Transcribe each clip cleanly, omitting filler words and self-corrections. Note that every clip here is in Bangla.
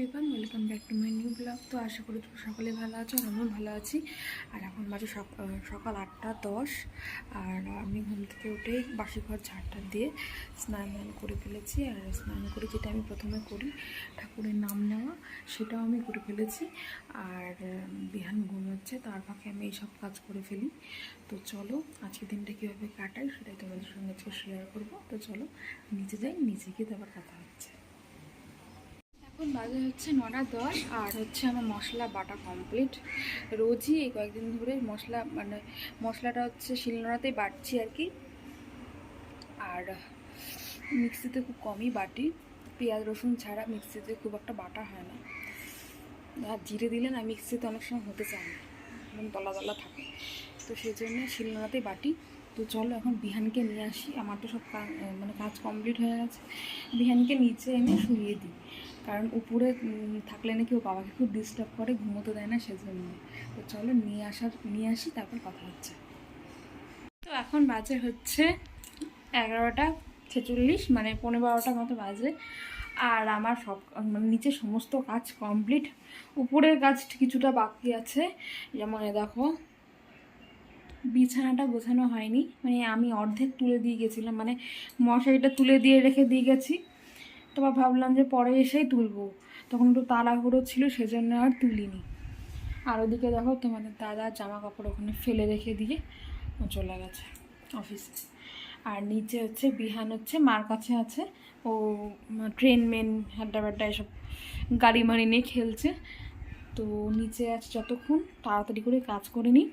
Everyone, welcome back to my new blog. তো আশা করি তোমরা সকলে ভালো আছো, আমিও ভালো আছি। আর এখন বাজে সকাল 8টা 10। আর আমি ঘুম থেকে উঠেই বাসি ঘর ঝাড়টা দিয়ে স্নান করে ফেলেছি। আর স্নান করে যেটা আমি প্রথমে করি, ঠাকুরের নাম নেওয়া, সেটাও আমি করে ফেলেছি। আর বিহান ঘুমোচ্ছে, তার ফাঁকে আমি এইসব কাজ করে ফেলি। তো চলো আজকের দিনটা কীভাবে কাটাই সেটাই তোমাদের সঙ্গে আজকে শেয়ার করবো। তো চলো নিচে যাই, নিচে গিয়ে তারপর কথা হচ্ছে। এখন বাজে হচ্ছে 9টা 10। আর হচ্ছে আমার মশলা বাটা কমপ্লিট। রোজই এই কয়েকদিন ধরে মশলাটা হচ্ছে শিলনোড়াতেই বাটছি আর কি। আর মিক্সিতে খুব কমই বাটি, পেঁয়াজ রসুন ছাড়া মিক্সিতে খুব একটা বাটা হয় না। আর জিরে দিলে না মিক্সিতে অনেক সময় হতে চায় না, একদম দলা দলা থাকে। তো সেই জন্য শিলনোড়াতেই বাটি। তো চলো এখন বিহানকে নিয়ে আসি। আমার তো সব কাজ কমপ্লিট হয়ে গেছে। বিহানকে নিচে এনে শুইয়ে দিই, কারণ উপরে থাকলে নাকি ও বাবাকে খুব ডিস্টার্ব করে, ঘুমোতে দেয় না, সেজন্য। তো চলো নিয়ে আসি, তারপর কথা হচ্ছে। তো এখন বাজে হচ্ছে 11টা 46, মানে 12:15 মতো বাজে। আর আমার নিচে সমস্ত কাজ কমপ্লিট, উপরের কাজ কিছুটা বাকি আছে। যেমন দেখো, বিছানাটা গোছানো হয়নি, মানে আমি অর্ধেক তুলে দিয়ে গেছিলাম, মানে মশারিটা তুলে দিয়ে রেখে দিয়ে গেছি। তারপর ভাবলাম যে পরে এসেই তুলবো, তখন একটু তাড়াহুড়ো ছিল, সেজন্য আর তুলিনি। আর ওদিকে দেখো তোমাদের দাদা জামা কাপড় ওখানে ফেলে রেখে দিয়ে চলে গেছে অফিসে। আর নিচে হচ্ছে বিহান হচ্ছে মার কাছে আছে, ও ট্রেন মেন হাড্ডা বাড্ডা এসব গাড়ি মাড়ি নিয়ে খেলছে। তো নিচে আছে, যতক্ষণ তাড়াতাড়ি করে কাজ করে নিই।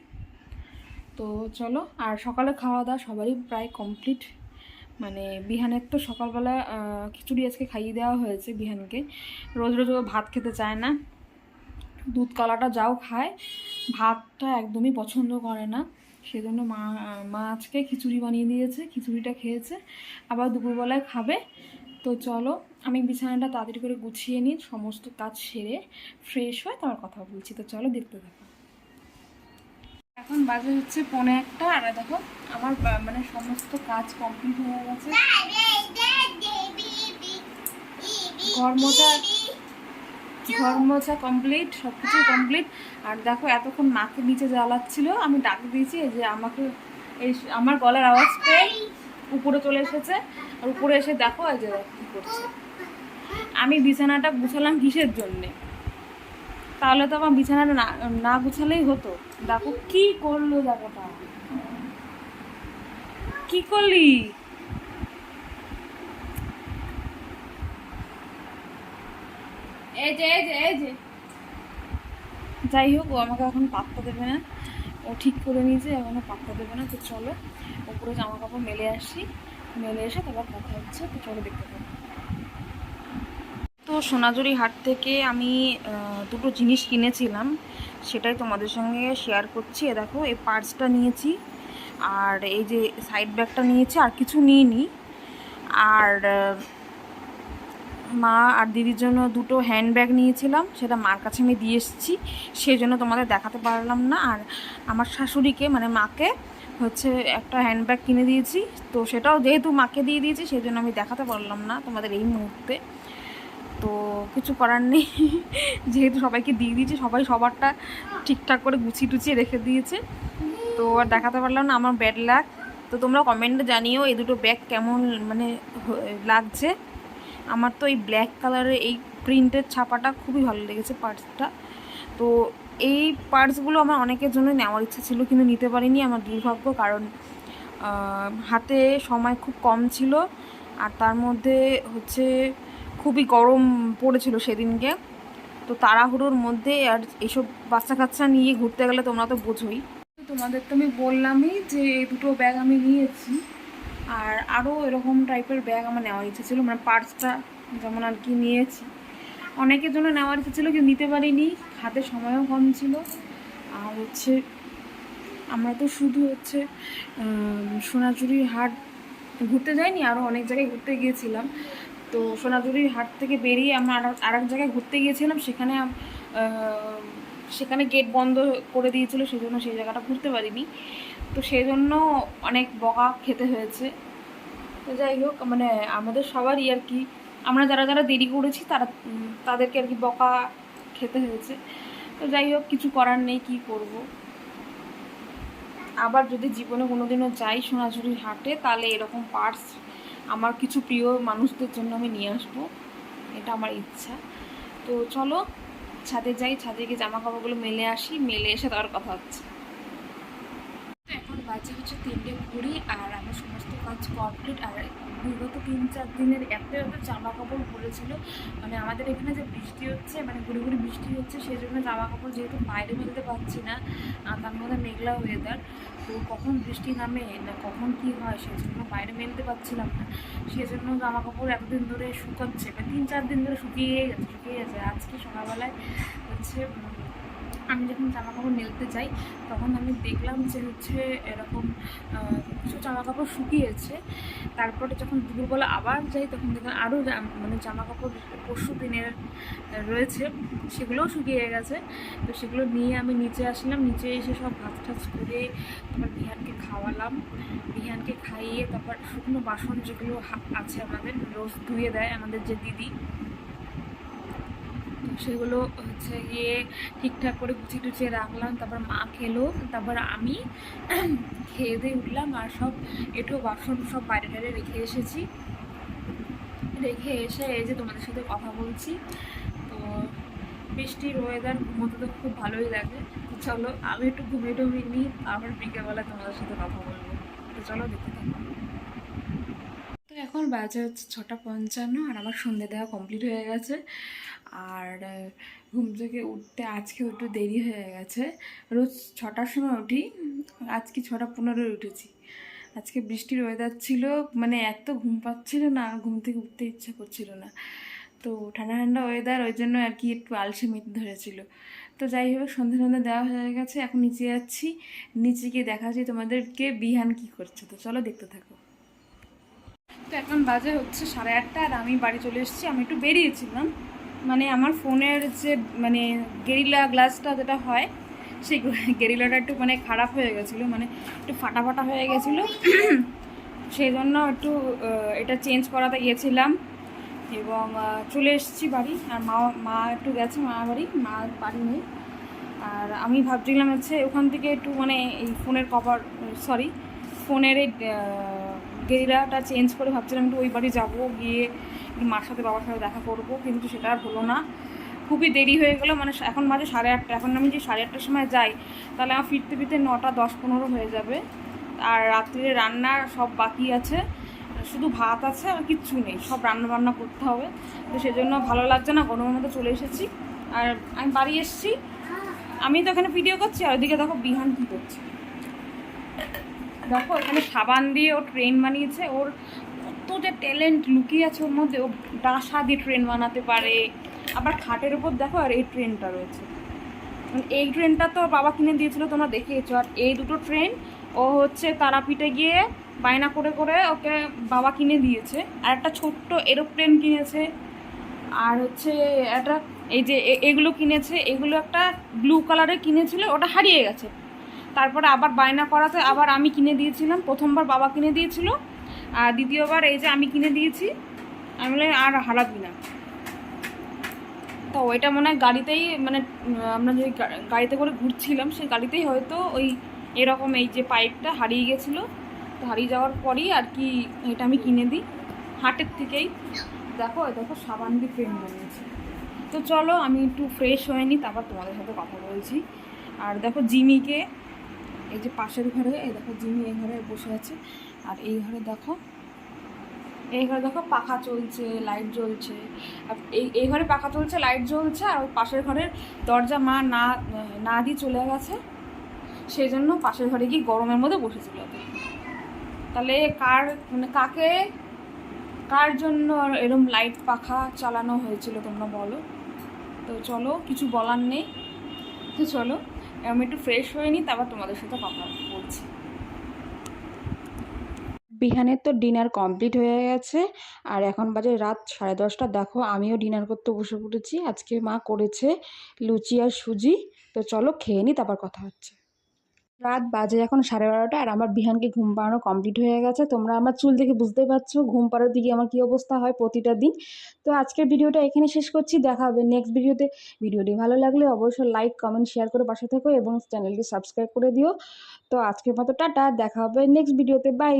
তো চলো। আর সকালে খাওয়া দাওয়া সবারই প্রায় কমপ্লিট। মানে বিহানের তো সকালবেলা খিচুড়ি আজকে খাইয়ে দেওয়া হয়েছে বিহানকে। রোজ রোজ ও ভাত খেতে চায় না, দুধ কলাটা যাও খায়, ভাতটা একদমই পছন্দ করে না। সেজন্য মা আজকে খিচুড়ি বানিয়ে দিয়েছে, খিচুড়িটা খেয়েছে, আবার দুপুরবেলায় খাবে। তো চলো আমি বিছানাটা তাড়াতাড়ি করে গুছিয়ে নিই, সমস্ত কাজ সেরে ফ্রেশ হয়ে তারপর কথা বলছি। তো চলো দেখতে থাকো। এখন বাজে হচ্ছে 1:45। আর দেখো আমার সমস্ত কাজ কমপ্লিট হয়ে গেছে। ঘর মোছা কমপ্লিট, সব কিছু কমপ্লিট। আর দেখো এতক্ষণ মাকে নিচে জ্বালাচ্ছিল, আমি ডাক দিয়েছি যে আমাকে এই আমার গলার আওয়াজ পেয়ে উপরে চলে এসেছে। আর উপরে এসে দেখো এই যে কী করছে। আমি বিছানাটা গুছালাম কিসের জন্যে? তাহলে তো আমার বিছানাটা না গুছালেই হতো। দেখো কি করলো, জায়গাটা কি করলি? এই যে যাই হোক, ও আমাকে এখন পাত্তা দেবে না, ও ঠিক করে নিয়েছে, এখনও পাত্তা দেবে না। তো চলো ওপরে জামা কাপড় মেলে আসি, মেলে এসে তারপর কথা হচ্ছে। তো চলো দেখতে পাবো। তো সোনাঝুরি হাট থেকে আমি দুটো জিনিস কিনেছিলাম, সেটাই তোমাদের সঙ্গে শেয়ার করছি। দেখো এই পার্সটা নিয়েছি, আর এই যে সাইড ব্যাগটা নিয়েছি, আর কিছু নিইনি। আর মা আর দিদির জন্য দুটো হ্যান্ডব্যাগ নিয়েছিলাম, সেটা মার কাছে আমি দিয়ে এসেছি, সেই জন্য তোমাদের দেখাতে পারলাম না। আর আমার শাশুড়িকে মানে মাকে হচ্ছে একটা হ্যান্ডব্যাগ কিনে দিয়েছি, তো সেটাও যেহেতু মাকে দিয়ে দিয়েছি সেই জন্য আমি দেখাতে পারলাম না তোমাদের এই মুহূর্তে। তো কিছু করার নেই, যেহেতু সবাইকে দিয়ে দিয়েছি, সবাই সবারটা ঠিকঠাক করে গুছিয়ে টুচিয়ে রেখে দিয়েছে, তো আর দেখাতে পারলাম না, আমার ব্যাড লাগ। তো তোমরা কমেন্টে জানিও এই দুটো ব্যাগ কেমন লাগছে। আমার তো এই ব্ল্যাক কালারের এই প্রিন্টের ছাপাটা খুবই ভালো লেগেছে পার্সটা। তো এই পার্সগুলো আমার অনেকের জন্য নেওয়ার ইচ্ছা ছিল, কিন্তু নিতে পারিনি, আমার দুর্ভাগ্য। কারণ হাতে সময় খুব কম ছিল, আর তার মধ্যে হচ্ছে খুবই গরম পড়েছিল সেদিনকে। তো তাড়াহুড়োর মধ্যে আর এইসব বাচ্চা কাচ্চা নিয়ে ঘুরতে গেলে তোমরা তো বোঝোই। তোমাদের তো আমি বললামই যে এই দুটো ব্যাগ আমি নিয়েছি, আর আরও এরকম টাইপের ব্যাগ আমার নেওয়ার ইচ্ছে ছিল, মানে পার্সটা যেমন আর কি নিয়েছি। অনেকের জন্য নেওয়ার ইচ্ছে ছিল, কিন্তু নিতে পারিনি, হাতে সময়ও কম ছিল। আর হচ্ছে আমরা তো শুধু হচ্ছে সোনাঝুরির হাট ঘুরতে যাইনি, আরও অনেক জায়গায় ঘুরতে গিয়েছিলাম। তো সোনাঝুরির হাট থেকে বেরিয়ে আমরা আরেক জায়গায় ঘুরতে গিয়েছিলাম, সেখানে গেট বন্ধ করে দিয়েছিল, সেজন্য সেই জায়গাটা ঘুরতে পারিনি। তো সেই জন্য অনেক বকা খেতে হয়েছে। তো যাই হোক, মানে আমাদের সবারই আর কি আমরা যারা যারা দেরি করেছি তাদেরকে আর কি বকা খেতে হয়েছে। তো যাই হোক, কিছু করার নেই, কি করব। আবার যদি জীবনে কোনোদিনও যাই সোনাঝুরির হাটে, তাহলে এরকম পার্স আমার কিছু প্রিয় মানুষদের জন্য আমি নিয়ে আসবো, এটা আমার ইচ্ছা। তো চলো ছাদে যাই, ছাদে গিয়ে জামা কাপড়গুলো মেলে আসি, মেলে এসে তার কথা হচ্ছে। তো এখন বাজে হচ্ছে 3:20, আর আমার সমস্ত কাজ কমপ্লিট। আর বিগত 3-4 দিনের এত এত জামা কাপড় পড়েছিল, মানে আমাদের এখানে যে বৃষ্টি হচ্ছে, মানে ঘুরে ঘুরে বৃষ্টি হচ্ছে, সেই জন্য জামা কাপড় যেহেতু বাইরে মেলতে পারছি না, তার মধ্যে মেঘলা ওয়েদার, তো কখন বৃষ্টি নামে না কখন কি হয়, সেই জন্য বাইরে মেলতে পারছিলাম না। সেই জন্য জামা কাপড় এতদিন ধরে শুকাচ্ছে, মানে 3-4 দিন ধরে শুকিয়ে গেছে। আজকে সকালবেলায় হচ্ছে আমি যখন জামা কাপড় মেলতে যাই, তখন আমি দেখলাম যে হচ্ছে এরকম কিছু জামা কাপড় শুকিয়েছে। তারপরে যখন দুপুরবেলা আবার যাই, তখন দেখলাম আরও মানে জামা কাপড় পরশু দিনের রয়েছে, সেগুলোও শুকিয়ে গেছে। তো সেগুলো নিয়ে আমি নিচে আসলাম, নিচে এসে সব ভাজ টাজ করে তারপর বিহানকে খাওয়ালাম। বিহানকে খাইয়ে তারপর শুকনো বাসন যেগুলো আছে আমাদের, রোজ ধুয়ে দেয় আমাদের যে দিদি, সেগুলো হচ্ছে গিয়ে ঠিকঠাক করে গুছিয়ে টুছিয়ে রাখলাম। তারপর মা খেলো, তারপর আমি খেয়ে দিয়ে উঠলাম, আর সব এঁঠো বাসন সব বাইরে টাইরে রেখে এসেছি। রেখে এসে এই যে তোমাদের সাথে কথা বলছি। তো বৃষ্টির ওয়েদার, ঘুমোতে তো খুব ভালোই লাগে। তো চলো আমি একটু ঘুমিয়ে টুমিয়ে নিই, তারপর বিকেলবেলা তোমাদের সাথে কথা বলবো। তো চলো দেখতে থাকো। তো এখন বাজে হচ্ছে 6:55, আর আমার সন্ধ্যে দেওয়া কমপ্লিট হয়ে গেছে। আর ঘুম থেকে উঠতে আজকে একটু দেরি হয়ে গেছে। রোজ 6টার সময় উঠি, আজকে 6:15 উঠেছি। আজকে বৃষ্টির ওয়েদার ছিল, মানে এত ঘুম পাচ্ছিল না, ঘুম থেকে উঠতে ইচ্ছা করছিল না। তো ঠান্ডা ঠান্ডা ওয়েদার, ওই জন্য আর কি একটু আলসেমি ধরেছিল। তো যাই হোক, সন্ধ্যা সন্ধ্যা দেওয়া হয়ে গেছে, এখন নিচে যাচ্ছি। নিচে গিয়ে দেখাচ্ছি তোমাদেরকে বিহান কি করছে। তো চলো দেখতে থাকো। তো এখন বাজে হচ্ছে 8:30, আর আমি বাড়ি চলে এসেছি। আমি একটু বেরিয়েছিলাম, মানে আমার ফোনের যে মানে গেরিলা গ্লাসটা যেটা হয়, সেই গেরিলাটা একটু মানে খারাপ হয়ে গেছিলো, মানে একটু ফাটা ফাটা হয়ে গেছিলো। সেই জন্য একটু এটা চেঞ্জ করাতে গিয়েছিলাম, এবং চলে এসেছি বাড়ি। আর মা একটু গেছে মা বাড়ি নেই। আর আমি ভাবছিলাম হচ্ছে ওখান থেকে একটু মানে এই ফোনের কভার, সরি ফোনের এই গেরিলাটা চেঞ্জ করে ভাবছিলাম একটু ওই বাড়ি যাবো, গিয়ে মার সাথে বাবার সাথে দেখা করবো, কিন্তু সেটা আর হলো না। খুবই দেরি হয়ে গেলো, মানে এখন বাজে 8:30। এখন আমি যদি 8:30টার সময় যাই, তাহলে আমার ফিরতে ফিরতে 9:10-15 হয়ে যাবে। আর রাত্রে রান্নার সব বাকি আছে, শুধু ভাত আছে, আর কিচ্ছু নেই, সব রান্না বান্না করতে হবে। তো সেজন্য ভালো লাগছে না, গরমের মধ্যে চলে এসেছি। আর আমি বাড়ি এসেছি, আমি তো এখানে ভিডিও করছি, আর ওইদিকে দেখো বিহান কী করছে। দেখো এখানে সাবান দিয়ে ও ট্রেন বানিয়েছে, ওর কত যে ট্যালেন্ট লুকিয়ে আছে ওর মধ্যে। ও ডাসা দিয়ে ট্রেন বানাতে পারে, আবার খাটের উপর দেখো আর এই ট্রেনটা রয়েছে। এই ট্রেনটা তো বাবা কিনে দিয়েছিল, তোমরা দেখিয়েছো। আর এই দুটো ট্রেন ও হচ্ছে তারাপীঠে গিয়ে বায়না করে করে ওকে বাবা কিনে দিয়েছে। আর একটা ছোট্ট এরোপ্লেন কিনেছে, আর হচ্ছে একটা এই যে এগুলো কিনেছে। এগুলো একটা ব্লু কালারের কিনেছিল, ওটা হারিয়ে গেছে। তারপরে আবার বায়না করাতে আবার আমি কিনে দিয়েছিলাম। প্রথমবার বাবা কিনে দিয়েছিল, আর দ্বিতীয়বার এই যে আমি কিনে দিয়েছি। আমি বলে আর হারাবি না। তো ওইটা মনে হয় গাড়িতেই, মানে আমরা যে গাড়িতে করে ঘুরছিলাম, সেই গাড়িতেই হয়তো ওই এরকম এই যে পাইপটা হারিয়ে গেছিলো। তো হারিয়ে যাওয়ার পরই আর কি এটা আমি কিনে দিই হাটের থেকেই। দেখো দেখো সাবান দিয়ে ট্রেন বানিয়েছি। তো চলো আমি একটু ফ্রেশ হয়ে নিই, তারপর তোমাদের সাথে কথা বলছি। আর দেখো জিমিকে, এই যে পাশের ঘরে, এই দেখো জিমি এই ঘরে বসে আছে। আর এই ঘরে দেখো পাখা চলছে, লাইট জ্বলছে। আর এই ঘরে পাখা চলছে, লাইট জ্বলছে। আর ওই পাশের ঘরের দরজা মা না দিয়ে চলে গেছে, সেই জন্য পাশের ঘরে গিয়ে গরমের মধ্যে বসেছিল। তাহলে মানে কার জন্য এরম লাইট পাখা চালানো হয়েছিল তোমরা বলো। তো চলো, কিছু বলার নেই। তো চলো আমি একটু ফ্রেশ হয়ে নিই, তারপর তোমাদের সাথে কথা বলছি। বিহানের তো ডিনার কমপ্লিট হয়ে গেছে, আর এখন বাজে রাত 10:30। দেখো আমিও ডিনার করতে বসে পড়েছি। আজকে মা করেছে লুচি আর সুজি। তো চলো খেয়ে নিই, তারপর কথা হচ্ছে। রাত বাজে এখন 12:30 আর আমার বিহানকে ঘুম পাড়ানো কমপ্লিট হয়ে গেছে। তোমরা আমার চুল দেখে বুঝতে পারছো ঘুম পাড়ার দিকে আমার কী অবস্থা হয় প্রতিটা দিন। তো আজকের ভিডিওটা এখানে শেষ করছি, দেখা হবে নেক্সট ভিডিওতে। ভিডিওটি ভালো লাগলে অবশ্যই লাইক কমেন্ট শেয়ার করে পাশে থেকো এবং চ্যানেলটি সাবস্ক্রাইব করে দিও। তো আজকের মতো টাটা, দেখা হবে নেক্সট ভিডিওতে, বাই।